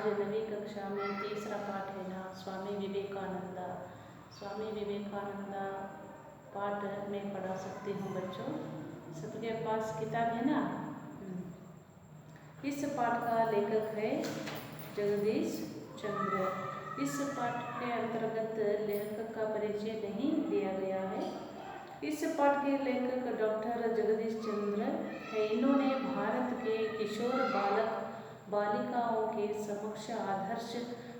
आज नवी कक्षा में तीसरा पाठ है ना, स्वामी विवेकानंदा। स्वामी विवेकानंदा पाठ में पढ़ा सकती हूँ बच्चों, सबके पास किताब है ना। इस पाठ का लेखक है जगदीश चंद्र। इस पाठ के अंतर्गत लेखक का परिचय नहीं दिया गया है। इस पाठ के लेखक डॉक्टर जगदीश चंद्र है। इन्होंने भारत के किशोर बालक बालिकाओं के समक्ष आदर्श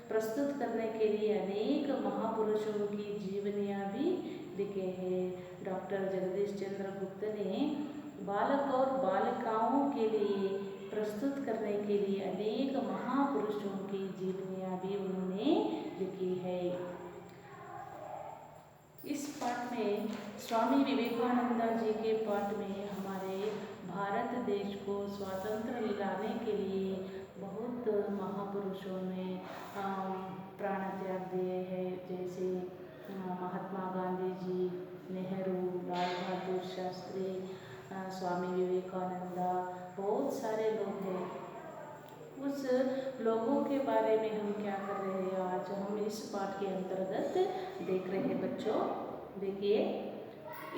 प्रस्तुत करने के लिए अनेक महापुरुषों की जीवनियाँ भी लिखे हैं। डॉक्टर जगदीश चंद्र गुप्त ने बालक और बालिकाओं के लिए प्रस्तुत करने के लिए अनेक महापुरुषों की जीवनियाँ भी उन्होंने लिखी है। इस पाठ में स्वामी विवेकानंद जी के पाठ में हमारे भारत देश को स्वातंत्र दिलाने के लिए बहुत महापुरुषों ने प्राण त्याग दिए हैं, जैसे महात्मा गांधी जी, नेहरू, लाल बहादुर शास्त्री, स्वामी विवेकानंद, बहुत सारे लोग हैं। उस लोगों के बारे में हम क्या कर रहे हैं, आज हम इस पाठ के अंतर्गत देख रहे हैं बच्चों। देखिए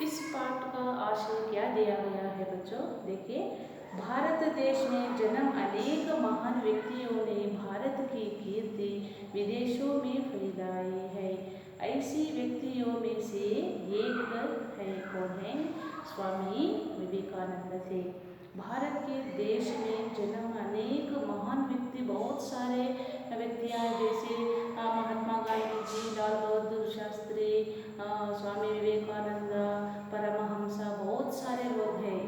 इस पाठ का आशय क्या दिया गया है बच्चों। देखिए, भारत देश में जन्म अनेक महान व्यक्तियों ने भारत की कीर्ति विदेशों में फैलाई है। ऐसी व्यक्तियों में से एक है, कौन है? स्वामी विवेकानंद थे। भारत के देश में जन्म अनेक महान व्यक्ति, बहुत सारे व्यक्तियाँ जैसे महात्मा गांधी जी, लाल बहादुर शास्त्री, स्वामी विवेकानंद, परमहंस, बहुत सारे लोग हैं।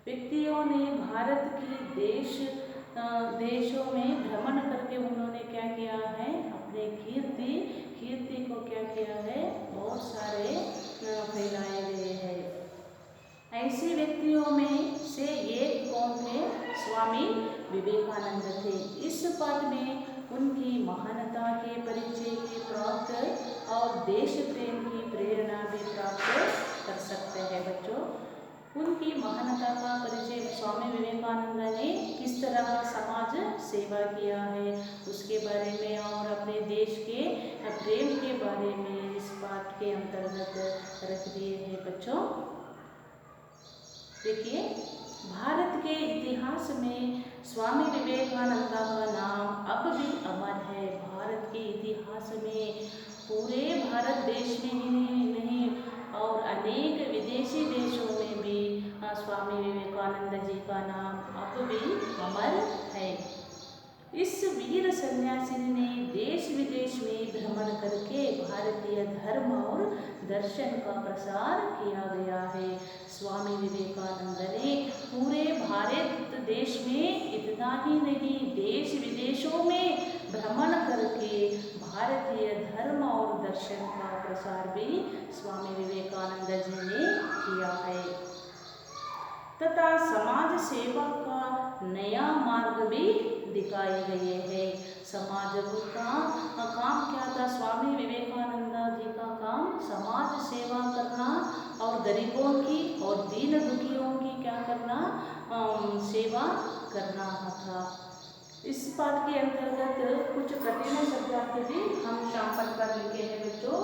व्यक्तियों ने भारत की देशों में भ्रमण करके उन्होंने क्या किया है, अपने कीर्ति को क्या किया है, बहुत सारे फैलाए गए हैं। ऐसे व्यक्तियों में से एक कौन थे? स्वामी विवेकानंद थे। इस पाठ में उनकी महानता के परिचय की प्राप्त और देश प्रेम की प्रेरणा भी प्राप्त कर सकते हैं बच्चों। उनकी महानता का परिचय, स्वामी विवेकानंद ने किस तरह समाज सेवा किया है उसके बारे में और अपने देश के प्रेम के बारे में इस पाठ के अंतर्गत रख दिए हैं बच्चों। देखिए, भारत के इतिहास में स्वामी विवेकानंद का नाम अब भी अमर है। भारत के इतिहास में पूरे भारत देश में ही नहीं और अनेक विदेशी देशों में भी स्वामी विवेकानंद जी का नाम अब भी अमर है। इस वीर सन्यासी ने देश विदेश में भ्रमण करके भारतीय धर्म और दर्शन का प्रसार किया गया है। स्वामी विवेकानंद ने पूरे भारत देश में इतना ही नहीं, देश विदेशों में भ्रमण करके भारतीय धर्म और दर्शन का प्रसार भी स्वामी विवेकानंद जी ने किया है तथा समाज सेवा का नया मार्ग भी दिखाए गए हैं। समाज का काम क्या था? स्वामी विवेकानंद जी का काम समाज सेवा करना और गरीबों की और दीन दुखियों की क्या करना, सेवा करना था। इस पाठ के अंतर्गत कुछ कठिन शब्दार्थ भी हम शामिल कर लिखे हैं बच्चों।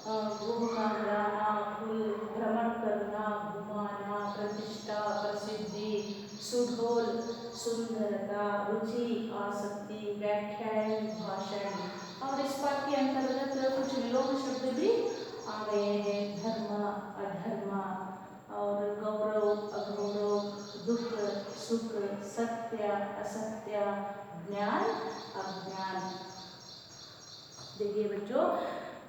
घूमना, फिराना, भ्रमण करना, घुमाना, प्रतिष्ठा, प्रसिद्धि, सुडौल, सुंदरता, रुचि, आसक्ति, व्याख्यान, भाषण। और इस पाठ के अंतर्गत कुछ विलोम शब्द भी आ गए हैं, धर्म, अधर्म और गौरव, अगौरव, दुख, सुख, सत्य, असत्य, ज्ञान, अज्ञान। देखिए बच्चों,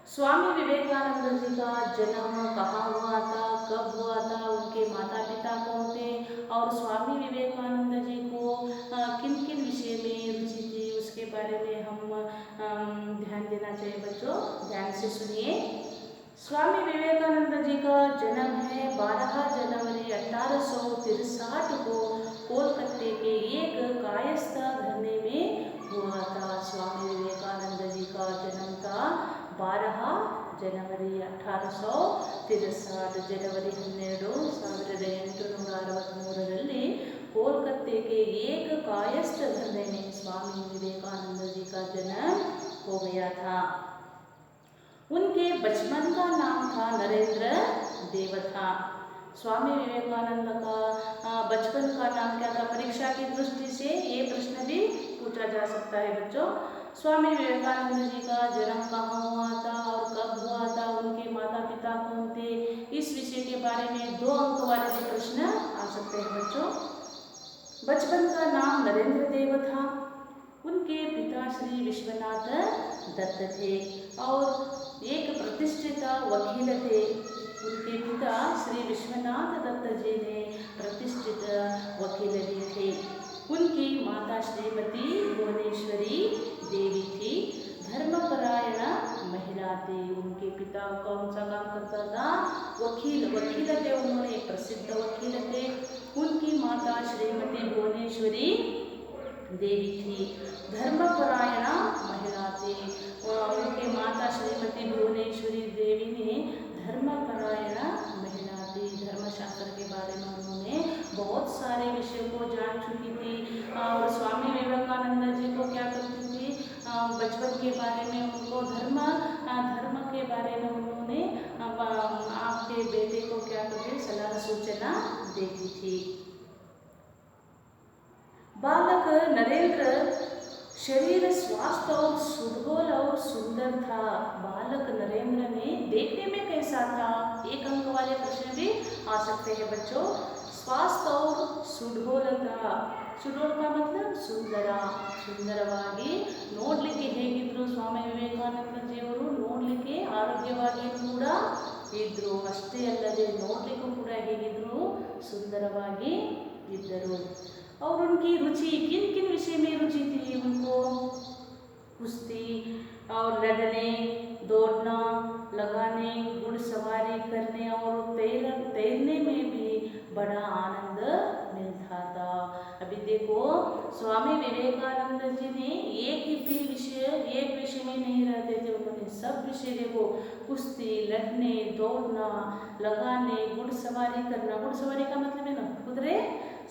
स्वामी विवेकानंद जी का जन्म कहाँ हुआ था, कब हुआ था, उनके माता पिता कौन थे और स्वामी विवेकानंद जी को किन किन विषय में रुचि थी उसके बारे में हम ध्यान देना चाहिए बच्चों। ध्यान से सुनिए। स्वामी विवेकानंद जी का जन्म है 12 जनवरी 1863 को कोलकाता के एक कायस्थ घराने में हुआ था। स्वामी विवेकानंद जी का जन्म था 12 ಜನವರಿ 1863, ಜನವರಿ 12, 1863 ಕೋಲ್ಕತ್ತೆಗೆ ಏಕ ಕಾಯಸ್ಥ घराने में स्वामी स्वामी विवेकानंद जी का जन्म हो गया था। उनके बचपन का नाम था नरेंद्र देव था। स्वामी विवेकानंद का बचपन का नाम क्या था? परीक्षा की दृष्टि से ये प्रश्न भी पूछा जा सकता है बच्चों। स्वामी विवेकानंद जी का जन्म कहाँ हुआ था और कब हुआ था, उनके माता पिता कौन थे, इस विषय के बारे में 2 अंक वाले भी प्रश्न आ सकते हैं बच्चों। बचपन का नाम नरेंद्र देव था। उनके पिता श्री विश्वनाथ दत्त थे और एक प्रतिष्ठित वकील थे। उनके पिता श्री विश्वनाथ दत्त जी ने प्रतिष्ठित वकील भी थे। उनकी माता श्रीमती भुवनेश्वरी देवी थी, धर्मपरायण महिला थी। उनके पिता कौन सा काम करता था? वकील थे, उन्होंने प्रसिद्ध वकील थे। उनकी माता श्रीमती भुवनेश्वरी देवी थी, धर्मपरायण महिला थी। उनके माता श्रीमती भुवनेश्वरी देवी ने धर्मपरायण महिला थी। धर्मशास्त्र के बारे में उन्होंने बहुत सारे विषयों को जान चुकी थी और स्वामी विवेकानंद जी को क्या करती थी? बचपन के बारे में उनको धर्म के बारे में उन्होंने आपके बेटे को क्या करते सलाह सूचना देती थी। बालक नरेंद्र शरीर स्वस्थ और सुडौल और सुंदर था। बालक नरेंद्र ने देखने में कैसा था? 1 अंक वाले प्रश्न भी आ सकते हैं बच्चों। स्वस्थ और सुडौल था। सुडौल का मतलब सुंदर, ಸುಂದರವಾಗಿ ನೋಡಲಿಕ್ಕೆ ಹೇಗಿದ್ರು ಸ್ವಾಮಿ ವಿವೇಕಾನಂದ ಜಿಯವರು? ನೋಡಲಿಕ್ಕೆ ಆರೋಗ್ಯವಾಗಿ ಕೂಡ ಇದ್ರು, ಅಷ್ಟೇ ಅಲ್ಲದೆ ನೋಡಲಿಕ್ಕೂ ಕೂಡ ಹೇಗಿದ್ರು? सुंदरವಾಗಿ इद्ದರು। और उनकी रुचि किन किन विषय में रुचि थी उनको? कुश्ती और लड़ने, दौड़ना, लगाने, घुड़सवारी करने और तैरने में भी बड़ा आनंद मिलता था। अभी देखो स्वामी विवेकानंद जी ने एक विषय में नहीं रहते थे, उन्होंने सब विषय देखो, कुश्ती, लड़ने, दौड़ना, लगाने, घुड़सवारी करना। घुड़सवारी का मतलब है ना कुದುರೆ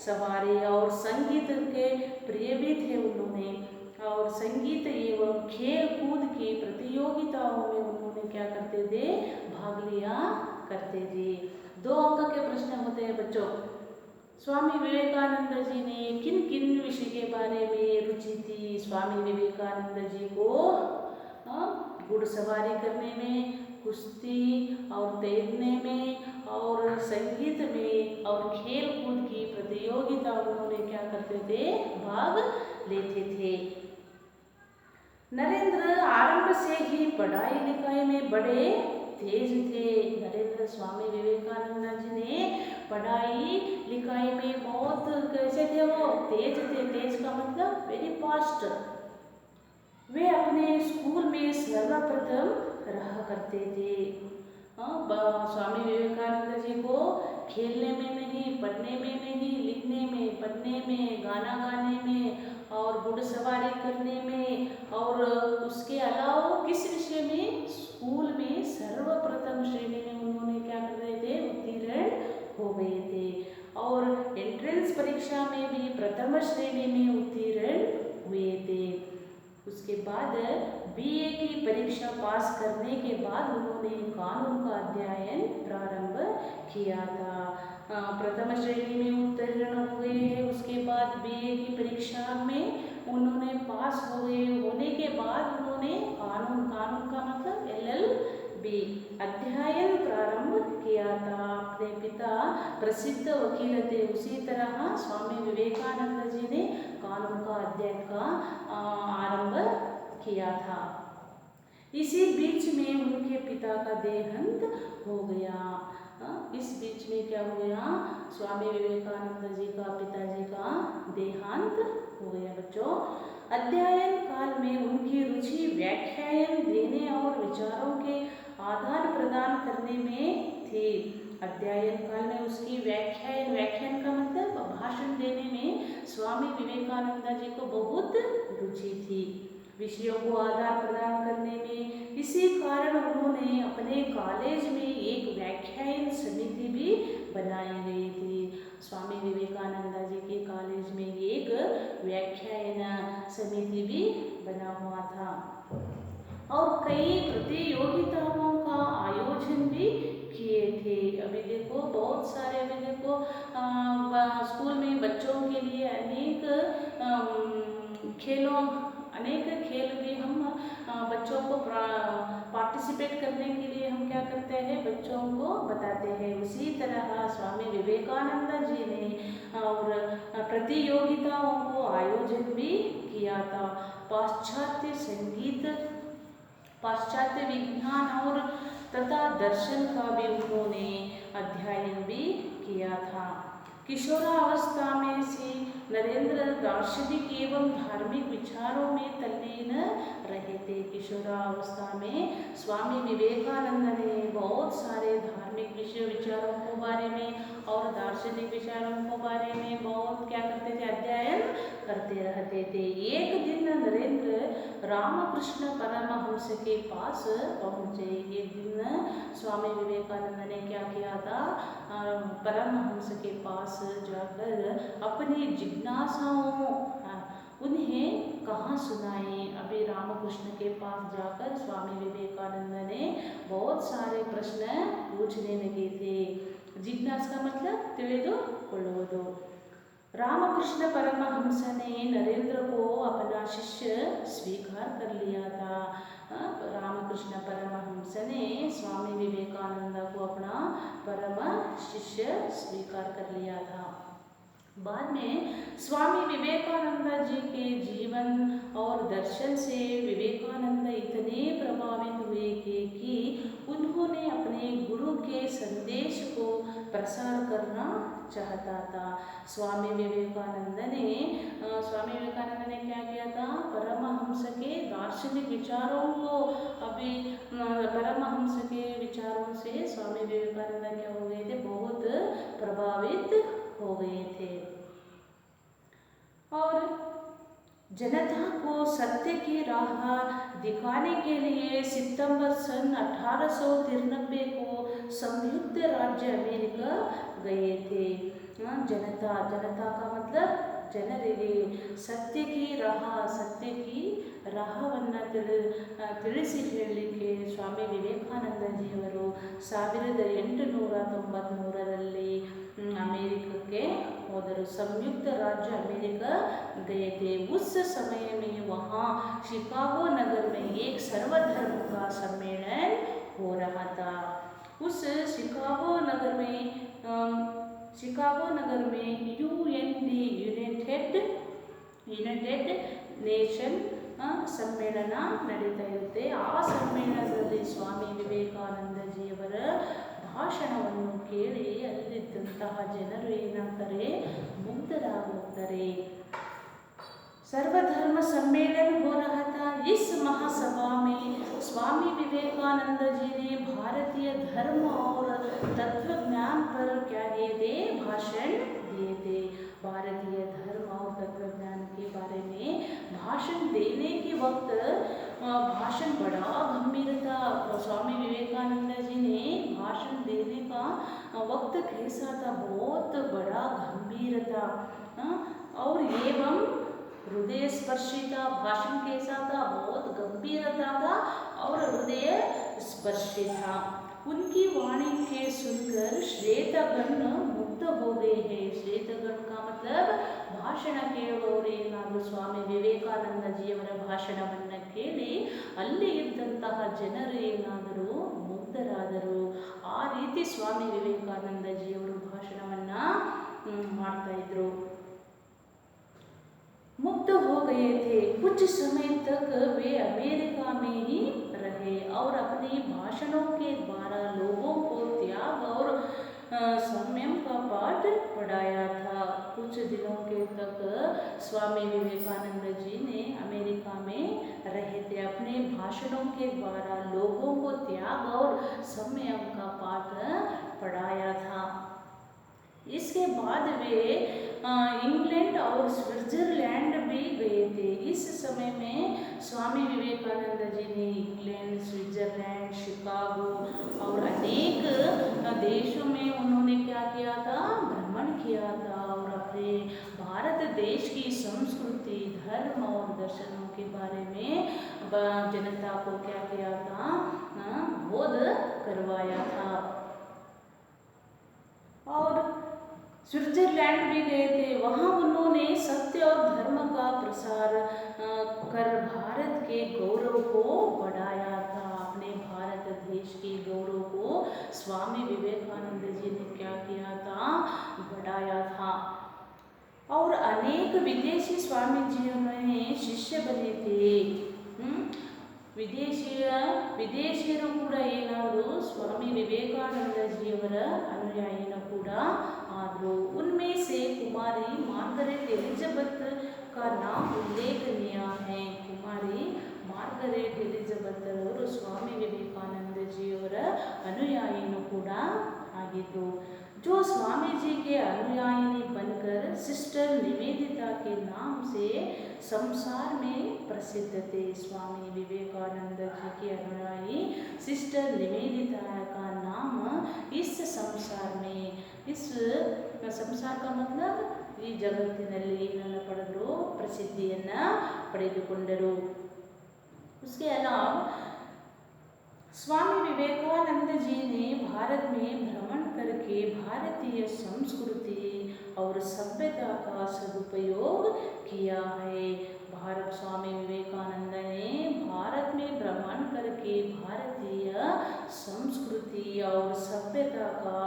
सवारी। और संगीत के प्रिय भी थे उन्होंने और संगीत एवं खेल कूद की प्रतियोगिताओं में उन्होंने क्या करते थे? भाग लिया करते थे। 2 अंक के प्रश्न होते हैं बच्चों। स्वामी विवेकानंद जी ने किन किन विषय के बारे में रुचि थी? स्वामी विवेकानंद जी को घुड़सवारी करने में, कुश्ती और तैरने में और संगीत में और खेल कूद की प्रतियोगिता उन्होंने क्या करते थे? भाग लेते थे। नरेंद्र आरंभ से ही पढ़ाई लिखाई में बड़े तेज थे। नरेंद्र स्वामी विवेकानंद जी ने पढ़ाई लिखाई में बहुत कैसे थे? वो तेज थे। तेज का मतलब वेरी फास्ट। वे अपने स्कूल में सर्वप्रथम रहा करते थे। स्वामी विवेकानंद जी को खेलने में नहीं, पढ़ने में नहीं, लिखने में, पढ़ने में, गाना गाने में और घुड़सवारी करने में और उसके अलावा किस विषय में? स्कूल में सर्वप्रथम श्रेणी में उन्होंने क्या कर रहे थे? उत्तीर्ण हो गए थे और एंट्रेंस परीक्षा में भी प्रथम श्रेणी में उत्तीर्ण हुए थे। उसके बाद बीए की परीक्षा पास करने के बाद उन्होंने कानून का अध्ययन प्रारंभ किया था। प्रथम श्रेणी में उत्तीर्ण हो गए हैं, उसके बाद बीए की परीक्षा में उन्होंने पास होने के बाद उन्होंने कानून का मतलब LLB अध्ययन प्रारंभ किया था। अपने पिता प्रसिद्ध वकील थे, उसी तरह स्वामी विवेकानंद जी ने कानून का अध्ययन का आरंभ किया था। इसी बीच में उनके पिता का देहांत हो गया। इस बीच में क्या हो गया? स्वामी विवेकानंद जी का पिताजी का देहांत हो गया बच्चों। अध्ययन काल में उनकी रुचि व्याख्यान देने और विचारों के आदान प्रदान करने में थी। अध्ययन काल में उसकी व्याख्यान का मतलब भाषण देने में स्वामी विवेकानंद जी को बहुत रुचि थी, विषयों को आदान प्रदान करने में। इसी कारण उन्होंने अपने कॉलेज में एक व्याख्यान समिति भी बनाए गए थे। स्वामी विवेकानंद जी के कॉलेज में एक व्याख्यान समिति भी बना हुआ था और कई प्रतियोगिताओं का आयोजन भी किए थे। अभी देखो बहुत सारे, अभी देखो स्कूल में बच्चों के लिए अनेक खेल भी हम बच्चों को पार्टिसिपेट करने के लिए हम क्या करते हैं, बच्चों को बताते हैं। उसी तरह स्वामी विवेकानंद जी ने और प्रतियोगिताओं को आयोजन भी किया था। पाश्चात्य संगीत, पाश्चात्य विज्ञान और तथा दर्शन का भी उन्होंने अध्ययन भी किया था। किशोरावस्था में से नरेंद्र दार्शनिक एवं धार्मिक विचारों में तल्लीन रहे थे। किशोरावस्था में स्वामी विवेकानंद ने बहुत सारे धार्मिक विचारों के बारे में और दार्शनिक विचारों के बारे में बहुत क्या करते थे, अध्ययन करते रहते थे। एक दिन नरेंद्र रामकृष्ण परमहंस के पास पहुँचे। एक दिन स्वामी विवेकानंद ने क्या किया था, परमहंस के पास जाकर अपनी जिज्ञासाओं उन्हें कहाँ सुनाए। अभी रामकृष्ण के पास जाकर स्वामी विवेकानंद ने बहुत सारे प्रश्न पूछने लगे थे। जिज्ञासा का मतलब ತಿಳಿದುಕೊಳ್ಳುವುದು। रामकृष्ण परमहंस ने नरेंद्र को अपना शिष्य स्वीकार कर लिया था। रामकृष्ण परमहंस ने स्वामी विवेकानंद को अपना परम शिष्य स्वीकार कर लिया था। बाद में स्वामी विवेकानंद जी के जीवन और दर्शन से विवेकानंद इतने प्रभावित हुए कि उन्होंने अपने गुरु के संदेश को प्रसार करना चाहता था। स्वामी विवेकानंद ने क्या किया था, परमहंस के दार्शनिक विचारों को, अभी परमहंस के विचारों से स्वामी विवेकानंद क्या हो गए थे, बहुत प्रभावित हो गए थे और जनता को सत्य की राह दिखाने के लिए सितंबर सन 1893 को संयुक्त राज्य अमेरिका गए थे। जनता का मतलब ಜನರಿಗೆ ಸತ್ಯಕ್ಕೆ ರಾಹವನ್ನು ತಿಳಿಸಿ ಹೇಳಲಿಕ್ಕೆ ಸ್ವಾಮಿ ವಿವೇಕಾನಂದಜಿಯವರು 1893ರಲ್ಲಿ अमेरिका होदर। संयुक्त राज्य अमेरिका गए थे। उस समय में वहाँ शिकागो नगर में एक सर्वधर्म का सम्मेलन हो रहा था। उस शिकागो नगर में ಯುನೈಟೆಡ್ ನೇಷನ್ ಸಮ್ಮೇಳನ ನಡೀತಾ ಇರುತ್ತೆ। ಆ ಸಮ್ಮೇಳನದಲ್ಲಿ ಸ್ವಾಮಿ ವಿವೇಕಾನಂದಜಿಯವರ ಭಾಷಣವನ್ನು ಕೇಳಿ ಅಲ್ಲಿದ್ದಂತಹ ಜನರು ಏನಾಗ್ತಾರೆ, ಮುಗ್ಧರಾಗುತ್ತಾರೆ। सर्वधर्म सम्मेलन हो रहा था। इस महासभा में स्वामी विवेकानंद जी ने भारतीय धर्म और तत्व ज्ञान पर क्या दिए थे, भाषण दिए थे। भारतीय धर्म और तत्व ज्ञान के बारे में भाषण देने के वक्त भाषण बड़ा गंभीर था। स्वामी विवेकानंद जी ने भाषण देने का वक्त कैसा था, बहुत बड़ा गंभीर था और एवं हृदय स्पर्शी था। भाषण कैसा था, बहुत गंभीरता था और हृदय स्पर्शी था। उनकी वाणी के सुनकर श्वेतगण मुग्ध हो गए हैं। श्वेतगण का मतलब ಭಾಷಣ ಕೇಳುವವರು ಏನಾದರೂ ಸ್ವಾಮಿ ವಿವೇಕಾನಂದ ಜಿಯವರ ಭಾಷಣವನ್ನು ಕೇಳಿ ಅಲ್ಲಿ ಇದ್ದಂತಹ ಜನರು ಏನಾದರೂ ಮುಗ್ಧರಾದರು। ಆ ರೀತಿ ಸ್ವಾಮಿ ವಿವೇಕಾನಂದ ಜಿಯವರು ಭಾಷಣವನ್ನು ಮಾಡ್ತಾ ಇದ್ರು। मुक्त हो गए थे। कुछ समय तक वे अमेरिका में ही रहे और अपने भाषणों के द्वारा लोगों को त्याग और संयम का पाठ पढ़ाया था। कुछ दिनों के तक स्वामी विवेकानंद जी ने अमेरिका में रहे थे। अपने भाषणों के द्वारा लोगों को त्याग और संयम का पाठ पढ़ाया था। इसके बाद वे इंग्लैंड और स्विट्जरलैंड भी गए थे। इस समय में स्वामी विवेकानंद जी ने इंग्लैंड, स्विट्जरलैंड, शिकागो और अनेक देशों में उन्होंने क्या किया था, भ्रमण किया था और अपने भारत देश की संस्कृति, धर्म और दर्शनों के बारे में जनता को क्या किया था, बोध करवाया था। और स्विट्जरलैंड भी गए थे, वहाँ उन्होंने सत्य और धर्म का प्रसार कर भारत के गौरव को बढ़ाया था। अपने भारत देश के गौरव को स्वामी विवेकानंद जी ने क्या किया था, बढ़ाया था। और अनेक विदेशी स्वामी जी में शिष्य बने थे। ವಿದೇಶಿಯರು ಕೂಡ ಏನಾದ್ರು स्वामी विवेकानंद जिಯವರ अनुयायियों ಕೂಡ आदरू। उनमें से कुमारी मार्गरेट एलिजाबेथ का नाम उल्लेखनीय है। कुमारी मार्गरेट एलिजाबेथ ಅವರು स्वामी विवेकानंद जिಯವರ अनुयायियों ಕೂಡ ಆಗಿದ್ರು। जो स्वामी जी के अनुयायी बनकर सिस्टर निवेदिता के नाम से संसार में प्रसिद्ध थे। स्वामी विवेकानंद जी के अनुयायी सिस्टर निवेदिता का नाम इस संसार में, इस संसार का मतलब ಈ ಜಗತ್ತಿನಲ್ಲಿ ಏನನ್ನು ಪಡೆದರು, ಪ್ರಸಿದ್ಧಿಯನ್ನು ಪಡೆದುಕೊಂಡರು। उसके अलावा स्वामी विवेकानंद जी ने भारत में भ्रमण करके भारतीय संस्कृति और सभ्यता का सदुपयोग किया है। भारत स्वामी विवेकानंद ने भारत में भ्रमण करके भारतीय संस्कृति और सभ्यता का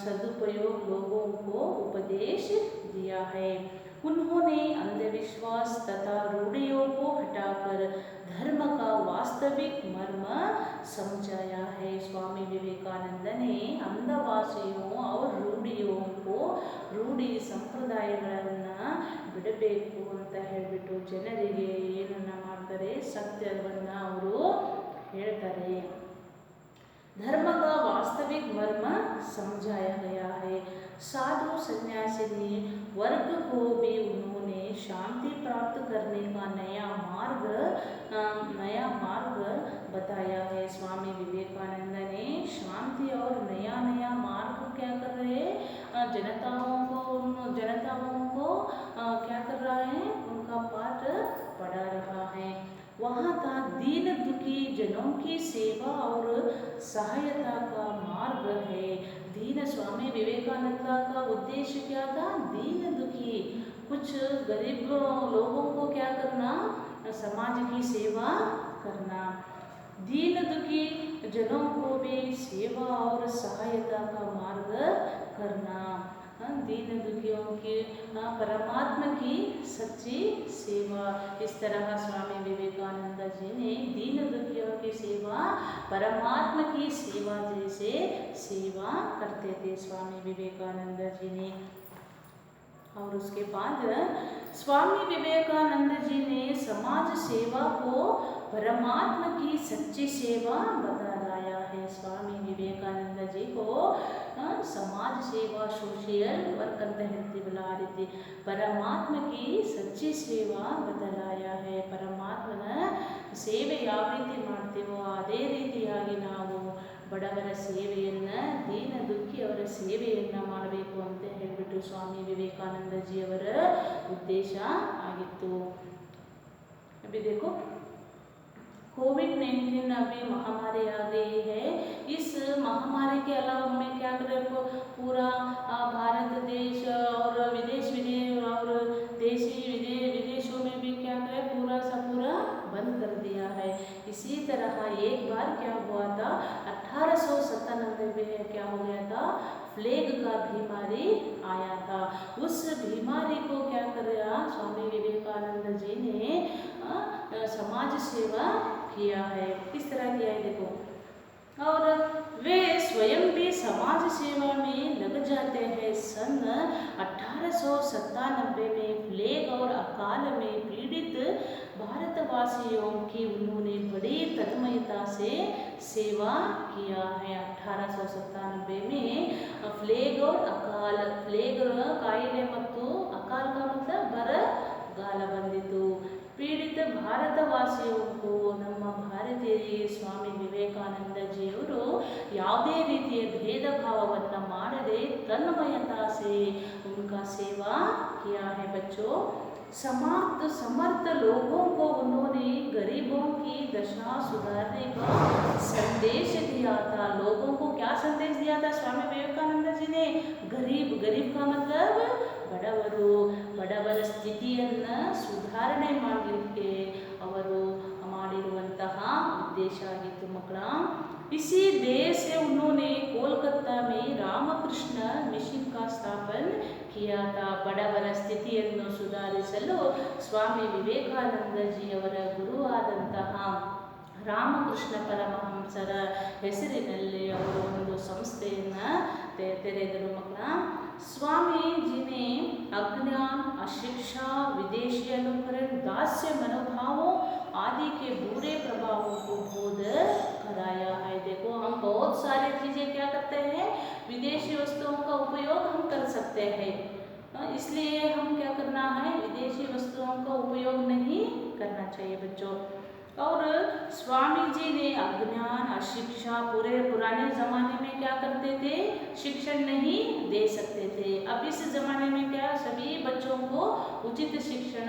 सदुपयोग लोगों को उपदेश दिया है। उन्होंने अंधविश्वास तथा रूढ़ियों को हटाकर धर्म का वास्तविक मर्म समझाया है। स्वामी विवेकानंद ने अंधवासियों और रूढ़ियों को, रूढ़ಿ ಸಂಪ್ರದಾಯಗಳನ್ನು ಬಿಡಬೇಕು ಅಂತ ಹೇಳಿಬಿಟ್ಟು ಜನರಿಗೆ ಏನನ್ನ ಮಾಡ್ತಾರೆ, ಸತ್ಯವನ್ನು ಅವರು ಹೇಳ್ತಾರೆ। धर्म का वास्तविक मर्म समझाया गया है। साधु सन्यासी वर्ग को भी उन्होंने शांति प्राप्त करने का नया मार्ग बताया है। स्वामी विवेकानंद ने शांति और नया मार्ग क्या कर रहे हैं, जनताओं को क्या कर रहा है, उनका पाठ पढ़ा रहा है। वहाँ था दीन दुखी जनों की सेवा और सहायता का मार्ग है। दीन स्वामी विवेकानंद का उद्देश्य क्या था, दीन दुखी कुछ गरीब लोगों को क्या करना, समाज की सेवा करना। दीन दुखी जनों को भी सेवा और सहायता का मार्ग करना। दीन दुखियों की परमात्मा की सच्ची सेवा। इस तरह स्वामी विवेकानंद जी ने दीन दुखियों की सेवा परमात्मा की सेवा जैसे सेवा करते थे स्वामी विवेकानंद जी ने। और उसके बाद स्वामी विवेकानंद जी ने समाज सेवा को परमात्मा की सच्ची सेवा बतलाया है। स्वामी विवेकानंद जी को समाज सेवा, सोशल वर्क ಅಂತ ಹೇಳ್ತೀವಲ್ಲ ಆ ರೀತಿ ಪರಮಾತ್ಮ की सच्ची ಸೇವಾ ಬದಲಾया है। ಪರಮಾತ್ಮನ ಸೇವೆ ಯಾವ ರೀತಿ ಮಾಡ್ತೀವೋ ಅದೇ ರೀತಿಯಾಗಿ ನಾವು ಬಡವರ ಸೇವೆಯನ್ನು, ದೀನ ದುಃಖಿಯವರ ಸೇವೆಯನ್ನು ಮಾಡಬೇಕು ಅಂತ ಹೇಳಿಬಿಟ್ಟು स्वामी विवेकानंद जी ಅವರ ಉದ್ದೇಶ ಆಗಿತ್ತು। अभी देखो कोविड-19 अभी महामारी आ गई है। इस महामारी के अलावा हमें क्या करें, पूरा भारत देश और विदेशों में भी क्या करें, पूरा बंद कर दिया है। इसी तरह एक बार क्या हुआ था, 1897 में क्या हो गया था, प्लेग का बीमारी आया था। उस बीमारी को क्या किया स्वामी विवेकानंद जी ने समाज सेवा किया है। किस तरह किया है देखो। और वे स्वयं भी समाज सेवा में लग जाते हैं। सन 1897 में प्लेग और अकाल में पीड़ित भारतवासियों की उन्होंने बड़ी तन्मयता से सेवा किया है। 1897 में प्लेग और अकाल, प्लेग ಕಾಯಿಲೆ ಮತ್ತು ಅಕಾಲ का मतलब ಬರಗಾಲ ಬಂದಿತು। ಪೀಡಿತ ಭಾರತವಾಸಿಯವರು ನಮ್ಮ ಭಾರತೀಯರಿಗೆ ಸ್ವಾಮಿ ವಿವೇಕಾನಂದಜಿಯವರು ಯಾವುದೇ ರೀತಿಯ ಭೇದ ಭಾವವನ್ನು ಮಾಡದೆ तन्मयता से उनका सेवा किया है बच्चों। समर्थ लोगों को उन्होंने गरीबों की दशा सुधारने का संदेश दिया था। लोगों को क्या संदेश दिया था स्वामी विवेकानंद जी ने? गरीब का मतलब ಬಡವರ ಸ್ಥಿತಿಯನ್ನು ಸುಧಾರಣೆ ಮಾಡಲಿಕ್ಕೆ ಅವರು ಮಾಡಿರುವಂತಹ ಉದ್ದೇಶ ಆಗಿತ್ತು ಮಕ್ಕಳ। इसी देश से उन्होंने कोलकाता में रामकृष्ण मिशन का स्थापन किया था। ಬಡವರ ಸ್ಥಿತಿಯನ್ನು ಸುಧಾರಿಸಲು ಸ್ವಾಮಿ ವಿವೇಕಾನಂದಜಿಯವರ ಗುರುವಾದಂತಹ ರಾಮಕೃಷ್ಣ ಪರಮಹಂಸರ ಹೆಸರಿನಲ್ಲಿ ಅವರು ಒಂದು ಸಂಸ್ಥೆಯನ್ನು ತೆರೆದರು ಮಕ್ಕಳ। स्वामी जी ने अज्ञान, अशिक्षा, विदेशी अनुकरण, दास्य मनोभावों आदि के बुरे प्रभावों को बोध कराया है। देखो हम बहुत सारी चीज़ें क्या करते हैं, विदेशी वस्तुओं का उपयोग हम कर सकते हैं, इसलिए हम क्या करना है, विदेशी वस्तुओं का उपयोग नहीं करना चाहिए बच्चों। और स्वामी जी ने अज्ञान, अशिक्षा, पुराने ज़माने में क्या करते थे, शिक्षण नहीं दे सकते थे। अब इस ज़माने में क्या सभी बच्चों को उचित शिक्षण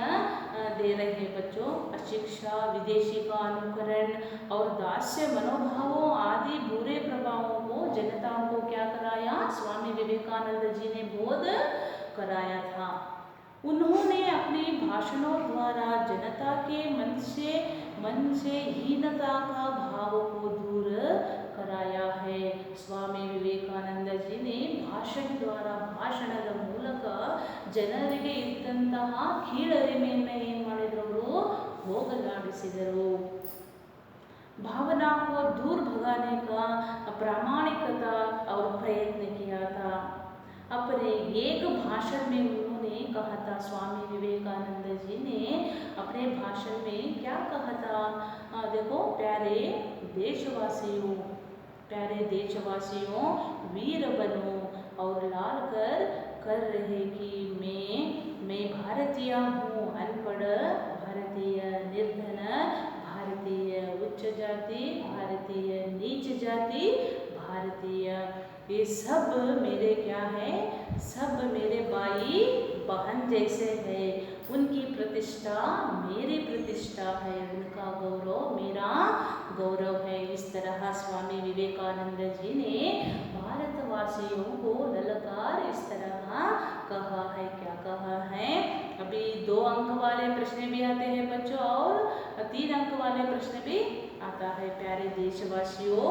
दे रहे हैं बच्चों। अशिक्षा, विदेशी का अनुकरण और दास्य मनोभावों आदि बुरे प्रभावों को जनता को क्या कराया, स्वामी विवेकानंद जी ने बोध कराया था। उन्होंने अपने भाषणों द्वारा जनता के मन से हीनता का भाव को दूर कराया है। स्वामी विवेकानंद जी ने ಭಾಷಣದ ಮೂಲಕ ಜನರಿಗೆ ಇದ್ದಂತಹ ಕೀಳರಿಮೆಯನ್ನು ಏನು ಮಾಡಿದ್ರು, ಅವರು ಹೋಗಲಾಡಿಸಿದರು। भावना को दूर भगाने का प्रामाणिकता और प्रयत्न किया था। अपने एक भाषण में उन्होंने कहा था, स्वामी विवेकानंद जी ने अपने भाषण में क्या कहा था, देखो, प्यारे देशवासियों वीर बनो और लाल कर रहे कि मैं भारतीय हूँ, अनपढ़ भारतीय, निर्धन भारतीय, उच्च जाति भारतीय, नीच जाति भारतीय, ये सब मेरे क्या है, सब मेरे भाई बहन जैसे है। उनकी प्रतिष्ठा मेरी प्रतिष्ठा है, उनका गौरव मेरा गौरव है। इस तरह स्वामी विवेकानंद जी ने भारतवासियों को ललकार इस तरह कहा है। क्या कहा है? अभी 2 अंक वाले प्रश्न भी आते हैं बच्चों और 3 अंक वाले प्रश्न भी आता है। प्यारे देशवासियों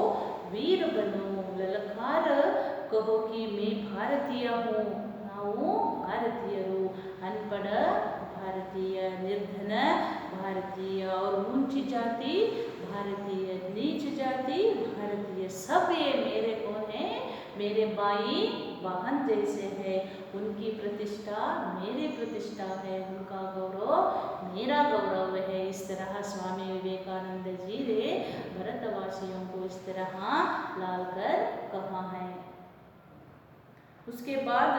वीर बनो, ललकार कहो कि मैं भारतीय हूँ, ನಾವು ಭಾರತೀಯರು, अनपढ़ भारतीय, निर्धन भारतीय और ऊंच जाति भारतीय, नीच जाति भारतीय, सब ये मेरे कौन है, मेरे भाई बहन जैसे है। उनकी प्रतिष्ठा मेरी प्रतिष्ठा है, उनका गौरव मेरा गौरव है। इस तरह स्वामी विवेकानंद जी ने भारतवासियों को इस तरह लाल कर कहा है। उसके बाद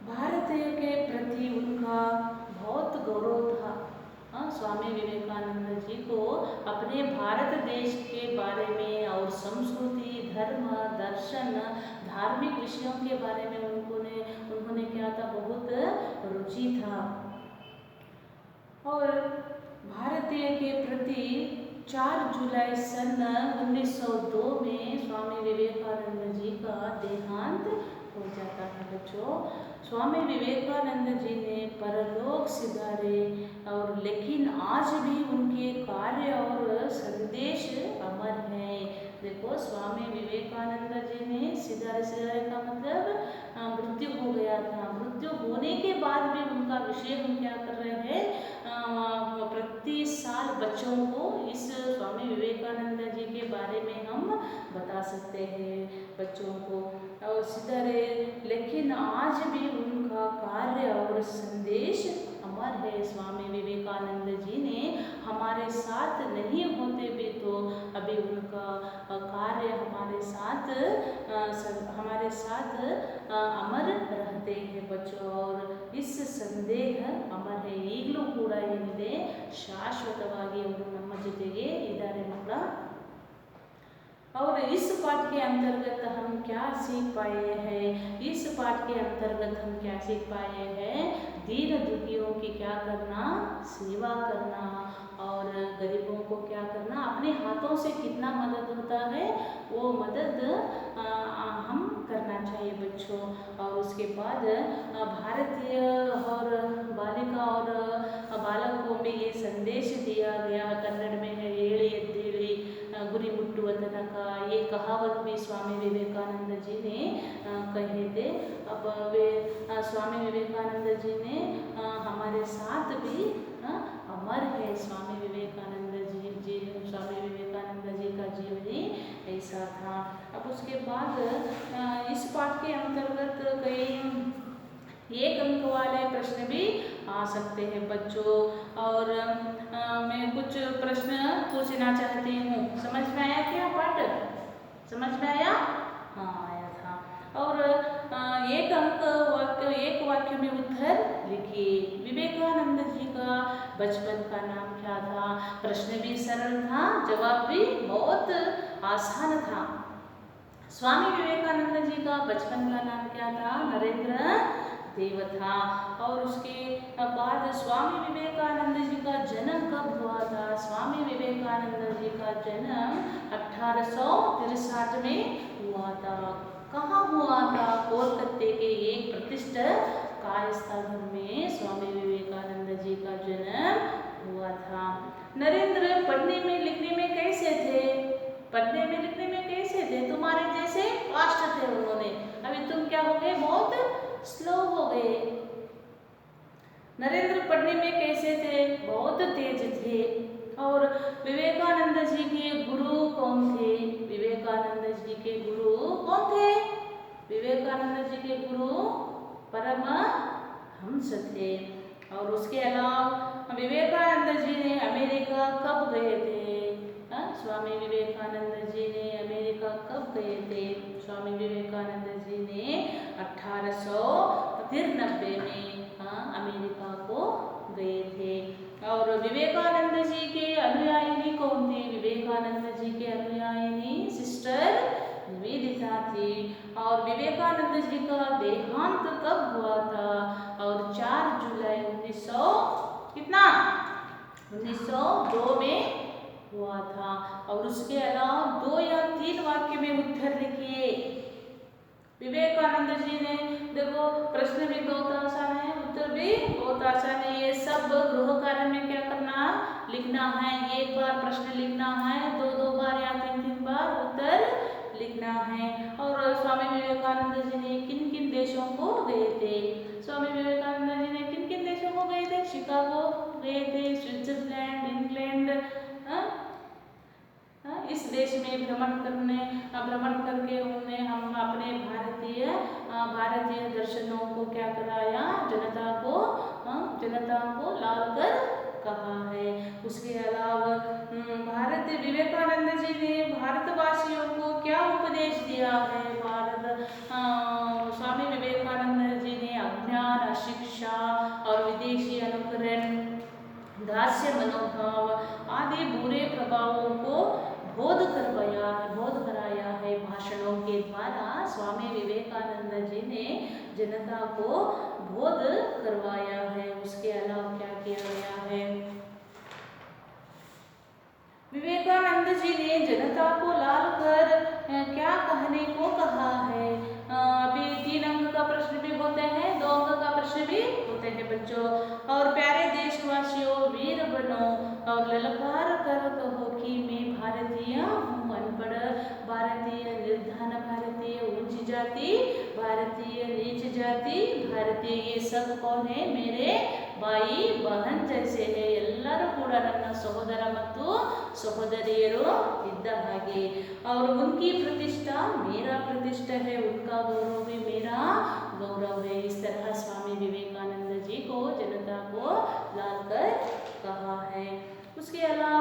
भारतीय के प्रति उनका बहुत गौरव था। स्वामी विवेकानंद जी को अपने भारत देश के बारे में और संस्कृति, धर्म, दर्शन, धार्मिक विषयों के बारे में उन्होंने क्या था, बहुत रुचि था। और भारतीय के प्रति 4 जुलाई सन 1902 में स्वामी विवेकानंद जी का देहांत हो जाता है बच्चों। स्वामी विवेकानंद जी ने परलोक सिधारे और लेकिन आज भी उनके कार्य और संदेश अमर है। देखो स्वामी विवेकानंद जी ने सिधारे का मतलब मृत्यु हो गया था, मृत्यु होने के बाद भी उनका विषय हम क्या कर रहे हैं, प्रति साल बच्चों को इस स्वामी विवेकानंद जी के बारे में हम बता सकते हैं बच्चों को। और सिधारे लेकिन आज भी उनका कार्य और संदेश अमर है। स्वामी विवेकानंद जी ने हमारे हमारे साथ नहीं होते भी तो अभी उनका कार्य हमारे साथ अमर रहते हैं बच्चों। और इस संदेह अमर है, ಈಗಲೂ ಕೂಡ ಏನಿದೆ ಶಾಶ್ವತವಾಗಿ ಅವರು ನಮ್ಮ ಜೊತೆಗೆ ಇದ್ದಾರೆ ಮಕ್ಕಳ। और इस पाठ के अंतर्गत हम क्या सीख पाए हैं? इस पाठ के अंतर्गत हम क्या सीख पाए हैं? दीन दुखियों की क्या करना, सेवा करना, और गरीबों को क्या करना, अपने हाथों से कितना मदद होता है वो मदद हम करना चाहिए बच्चों। और उसके बाद भारतीय और बालिका और बालकों में ये संदेश दिया गया, कन्नड़ में है ಏಳಿ ಎದ್ದೇಳಿ गुरी मुट्टुव तनक, ये कहावत भी स्वामी विवेकानंद जी ने कहे थे। अब वे स्वामी विवेकानंद जी ने हमारे साथ भी अमर है। स्वामी विवेकानंद जी का जीवनी ऐसा था। अब उसके बाद इस पाठ के अंतर्गत कई एक अंक वाले प्रश्न भी आ सकते हैं बच्चों। और मैं कुछ प्रश्न पूछना चाहती हूँ। समझ में आया क्या पाठ? समझ में आया? हाँ आया था। और एक वाक्य में उत्तर लिखिए। विवेकानंद जी का बचपन का नाम क्या था? प्रश्न भी सरल था, जवाब भी बहुत आसान था। स्वामी विवेकानंद जी का बचपन का नाम क्या था? नरेंद्र देव था। और उसके बाद स्वामी विवेकानंद जी का जन्म कब हुआ था? स्वामी विवेकानंद जी का जन्म 1863 में हुआ था। कहाँ हुआ था? कोलकाता के एक प्रतिष्ठित कायस्थ घर में स्वामी विवेकानंद जी का जन्म हुआ था। नरेंद्र पढ़ने में लिखने में कैसे थे? पढ़ने में लिखने में कैसे थे? तुम्हारे जैसे फास्ट थे उन्होंने। अभी तुम क्या हो गए? बहुत स्लो हो गए। नरेंद्र पढ़ने में कैसे थे? बहुत तेज थे। और विवेकानंद जी के गुरु कौन थे? विवेकानंद जी के गुरु कौन थे? विवेकानंद जी के गुरु परमहंस थे। और उसके अलावा विवेकानंद जी ने अमेरिका कब गए थे? स्वामी विवेकानंद जी ने अमेरिका कब गए थे? स्वामी विवेकानंद जी ने 1893 में अमेरिका को गए थे। और विवेकानंद जी के अनुयायिनी कौन थी? विवेकानंद जी के अनुयायिनी सिस्टर निवेदिता थी। और विवेकानंद जी का देहांत कब हुआ था? और 4 जुलाई 1902 में हुआ था। और उसके अलावा 2 या 3 वाक्य में उत्तर लिखिए। विवेकानंद जी ने, देखो प्रश्न भी बहुत आसान है, उत्तर भी बहुत आसान है। ये सब गृह कार्य में क्या करना, लिखना है। एक बार प्रश्न लिखना है, 2 बार या 3 बार उत्तर लिखना है। और स्वामी विवेकानंद जी ने किन किन देशों को गए थे? स्वामी विवेकानंद जी ने किन किन देशों को गए थे? शिकागो गए थे, स्विट्जरलैंड, इंग्लैंड, इस देश में भ्रमण करके उन्होंने हम अपने भारतीय दर्शनों को क्या कराया? जनता को लाल कर कहा है। उसके अलावा विवेकानंद जी ने भारतवासियों को क्या उपदेश दिया है? स्वामी विवेकानंद जी ने अज्ञान, अशिक्षा और विदेशी अनुकरण, दास्य मनोभाव आदि बुरे प्रभावों को बोध कराया है। भाषणों के द्वारा स्वामी विवेकानंद जी ने जनता को बोध करवाया है। उसके अलावा क्या किया गया है? विवेकानंद जी ने जनता को लाल कर क्या कहने को कहा है? अभी 3 अंक का प्रश्न भी होते हैं, 2 अंक का प्रश्न भी होते हैं बच्चों। और प्यारे देशवासियों, वीर बनो और ललकार कर कहो कि मैं भारतीय हूँ। अनपढ़ भारतीय, निर्धन भारतीय, ऊंची जाति भारतीय, नीच जाति भारतीय, ये सब कौन है? मेरे भाई बहन जैसे है। ಎಲ್ಲರೂ ಕೂಡ ನನ್ನ ಸಹೋದರ ಮತ್ತು ಸಹೋದರಿಯರು ಇದ್ದ ಹಾಗೆ। और उनकी प्रतिष्ठा मेरा प्रतिष्ठा है, उनका गौरव भी मेरा गौरव है। इस तरह स्वामी विवेकानंद जी को जनता को लाल कर कहा है। उसके अलावा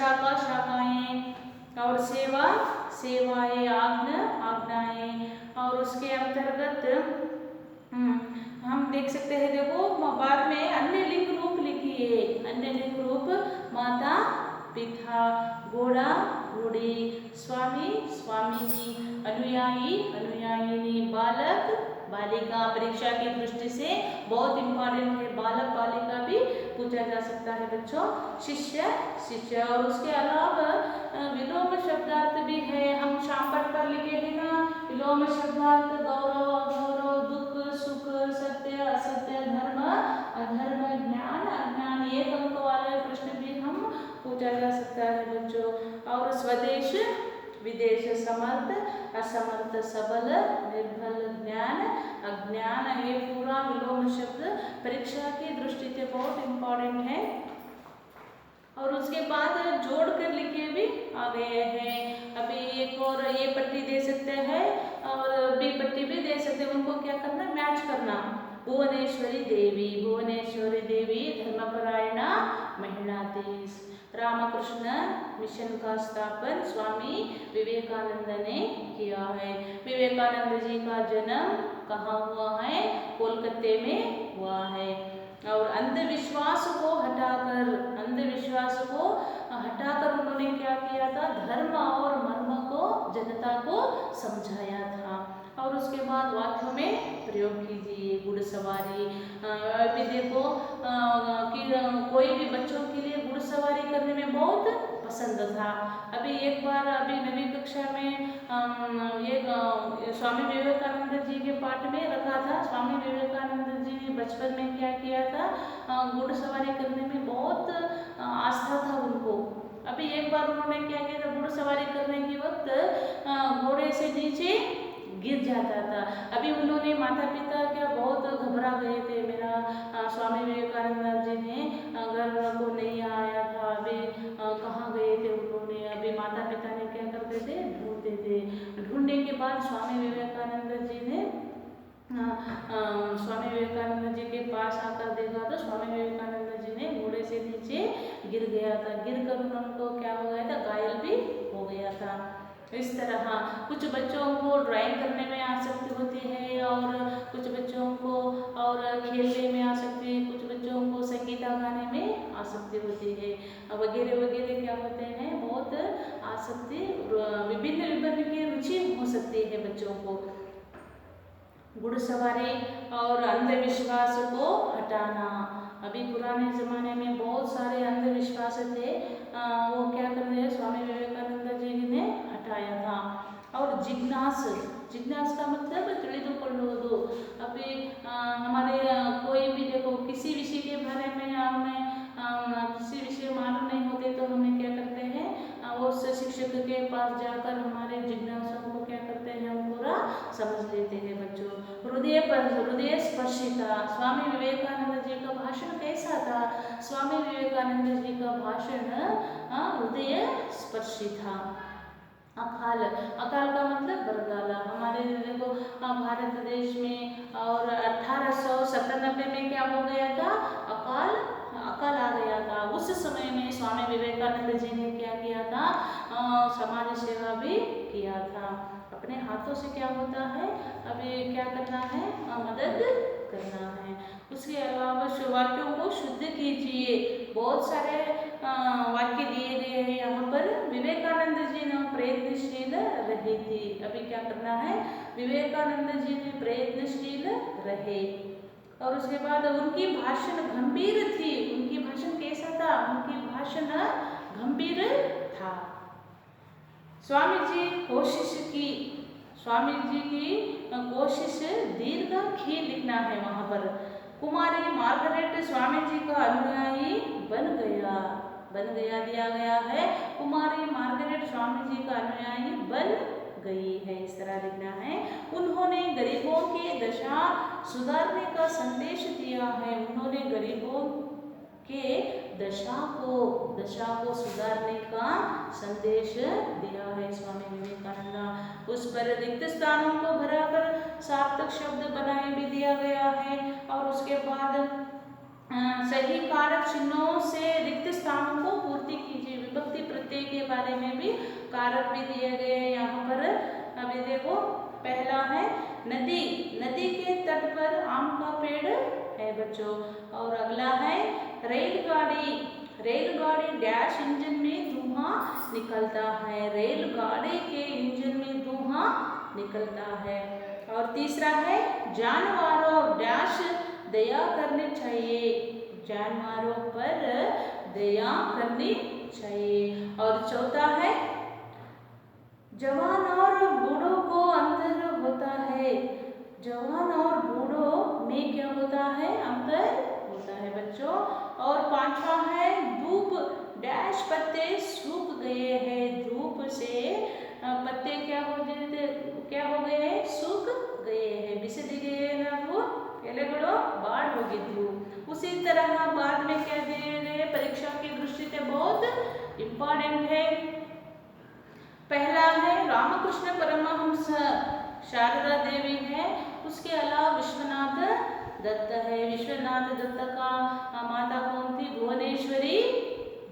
शाखा शाखाएं, और सेवा सेवाएं, आज्ञा आज्ञाएं। और उसके अंतर्गत हम देख सकते हैं, देखो बाद में अन्य लिंग रूप लिखिए। अन्य लिंग रूप माता पिता, घोड़ा घोड़ी, स्वामी स्वामिनी, अनुयायी अनुयायिनी, बालक बालिका। परीक्षा की दृष्टि से बहुत इंपॉर्टेंट है, बालक बालिका भी पूछा जा सकता है बच्चों। शिष्य शिष्य। और उसके अलावा विलोम शब्दार्थ भी है, हम शाम पाठ पर लिखे हैं ना। विलोम शब्दार्थ गौरव अगौरव, दुख सुख, सत्य असत्य, धर्म अधर्म, ज्ञान अज्ञान, एक अंक वाले प्रश्न भी हम पूछा जा सकता है बच्चों। और स्वदेश विदेश, समर्थ असमर्थ, सबल निर्बल, ज्ञान अज्ञान, ये पूरा विलोम शब्द परीक्षा की दृष्टि से बहुत इंपॉर्टेंट है। और उसके बाद जोड़ कर लिखे भी आ गए हैं। अभी एक और ये पट्टी दे सकते हैं और बी पट्टी भी दे सकते हैं, उनको क्या करना, मैच करना। भुवनेश्वरी देवी, भुवनेश्वरी देवी धर्मपरायणा महिला देश। रामकृष्ण मिशन का स्थापन स्वामी विवेकानंद ने किया है। विवेकानंद जी का जन्म कहाँ हुआ है, कोलकाता में हुआ है। और अंधविश्वास को हटाकर, अंधविश्वास को हटाकर उन्होंने क्या किया था, धर्म और मर्म को जनता को समझाया था। और उसके बाद वाक्यों में प्रयोग कीजिए। घुड़सवारी, अभी देखो कि कोई भी बच्चों के लिए घुड़सवारी करने में बहुत पसंद था। अभी एक बार अभी नवी कक्षा में ये स्वामी विवेकानंद जी के पाठ में रखा था। स्वामी विवेकानंद जी ने बचपन में क्या किया था, घुड़सवारी करने में बहुत आस्था था उनको। अभी एक बार उन्होंने क्या किया था, घुड़सवारी करने के वक्त घोड़े से नीचे गिर जाता था। अभी उन्होंने माता पिता क्या बहुत घबरा गए थे, मेरा स्वामी विवेकानंद जी ने घर को नहीं आया था, अभी कहाँ गए थे उन्होंने। अभी माता पिता ने क्या करते थे, ढूंढते थे। ढूंढने के बाद स्वामी विवेकानंद जी ने स्वामी विवेकानंद जी के पास आकर देखा तो स्वामी विवेकानंद जी ने घोड़े से नीचे गिर गया था। गिर कर उनको क्या हो गया था, घायल भी हो गया था। इस तरह कुछ बच्चों को ड्राइंग करने में आसक्ति होती है, और कुछ बच्चों को और खेलने में आसक्ति है, कुछ बच्चों को संगीत गाने में आसक्ति होती है, वगैरह वगैरह क्या होते हैं, बहुत आसक्ति, विभिन्न विभिन्न की रुचि हो सकती है बच्चों को। घुड़सवारी और अंधविश्वास को हटाना। अभी पुराने ज़माने में बहुत सारे अंधविश्वास थे, वो क्या कर रहे हैं, स्वामी विवेकानंद जी ने हटाया था। और जिज्ञास, जिज्ञास का मतलब ತಿಳಿದುಕೊಳ್ಳುವುದು। अभी हमारे कोई भी देखो किसी विषय के बारे में हमें किसी विषय मालूम नहीं होते तो हमें क्या करते हैं, उस शिक्षक के पास जाकर हमारे जिज्ञासाओं को क्या करते हैं, हम पूरा समझ लेते हैं बच्चों। हृदय स्पर्शी था। स्वामी विवेकानंद जी का भाषण कैसा था, स्वामी विवेकानंद जी का भाषण हृदय स्पर्शी था। अकाल, अकाल का मतलब बरगाला। हमारे देखो भारत देश में और 1897 में क्या हो गया था, अकाल अकाल आ गया था। उस समय में स्वामी विवेकानंद जी ने क्या किया था, समाज सेवा भी किया था। अपने हाथों से क्या होता है, अभी क्या करना है, मदद करना है। उसके अलावा वाक्यों को शुद्ध कीजिए। बहुत सारे वाक्य दिए गए हैं यहाँ पर। विवेकानंद जी ने प्रयत्नशील रही थी। अभी क्या करना है, विवेकानंद जी ने प्रयत्नशील रहे। और उसके बाद उनकी भाषण गंभीर थी। उनकी भाषण कैसा था, उनकी भाषण गंभीर था। स्वामी जी कोशिश की, स्वामी जी की कोशिश दीर्घ लिखना है वहाँ पर। कुमारी मार्गरेट स्वामी जी का अनुयायी बन गया दिया गया है। कुमारी मार्गरेट स्वामी जी का अनुयायी बन गई है, इस तरह लिखना है। उन्होंने गरीबों की दशा सुधारने का संदेश दिया है। उन्होंने गरीबों के दशा को सुधारने का संदेश दिया है स्वामी विवेकानंद। उस पर रिक्त स्थानों को भराकर सार्थक शब्द बनाए भी दिया गया है। और उसके बाद सही कारक चिन्हों से रिक्त स्थानों को पूर्ति कीजिए। विभक्ति प्रत्यय के बारे में भी कारक भी दिए गए हैं यहाँ पर। अभी देखो, पहला है नदी, नदी के तट पर आम का पेड़ है बच्चों। और अगला है रेलगाड़ी, रेलगाड़ी डैश इंजन में धुआं निकलता है, रेलगाड़ी के इंजन में धुआं निकलता है। और तीसरा है जानवरों डैश दया करनी चाहिए, जानवरों पर दया करनी चाहिए। और चौथा है जवान और बूढ़ों को अंतर होता है, जवान और बूढ़ों में क्या होता है, अंतर होता है बच्चों। और पांचवा है धूप डैश पत्ते सूख गए हैं, धूप से पत्ते क्या हो गए हैं, सूख गए हैं, बिसड़ी गए ना, वो एलेगड़ो बाढ़ होगिद्दु। उसी तरह बाद में क्या दिए गए परीक्षा की दृष्टि से बहुत इंपॉर्टेंट है। पहला है रामकृष्ण परमहंस शारदा देवी है, उसके अलावा विश्वनाथ दत्त है। विश्वनाथ दत्त का माता कौन थी, भुवनेश्वरी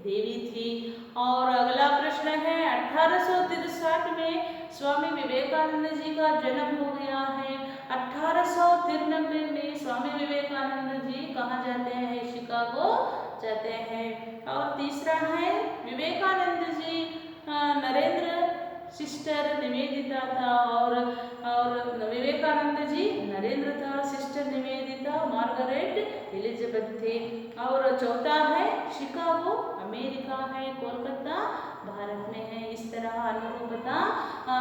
देवी थी। और अगला प्रश्न है 1863 में स्वामी विवेकानंद जी का जन्म हो गया है। 1893 में स्वामी विवेकानंद जी कहाँ जाते हैं, शिकागो जाते हैं। और तीसरा है विवेकानंद जी नरेंद्र सिस्टर निवेदिता था, और विवेकानंद जी नरेंद्र था, सिस्टर निवेदिता मार्गरेट एलिजाबेथ थी। और चौथा है शिकागो अमेरिका है, कोलकाता भारत में है। इस तरह अनुरूपता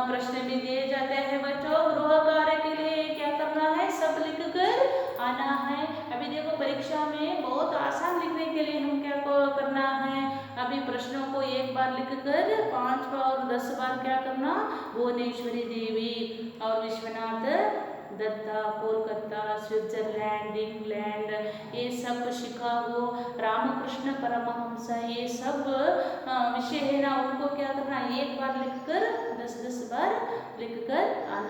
प्रश्न भी दिए जाते हैं बच्चों। गृह कार्य के लिए क्या करना है, सब लिख कर आना है। अभी देखो परीक्षा में बहुत आसान लिखने के लिए हम क्या करना है, अभी प्रश्नों को एक बार लिखकर 5 और 10 बार क्या करना, भुवनेश्वरी देवी और विश्वनाथ दत्ता, कोलकाता, स्विट्जरलैंड, इंग्लैंड, ये सब शिकागो, रामकृष्ण परमहंस, ये सब विषय है ना, उनको क्या करना, एक बार लिखकर 10-10 बार लिखकर आना।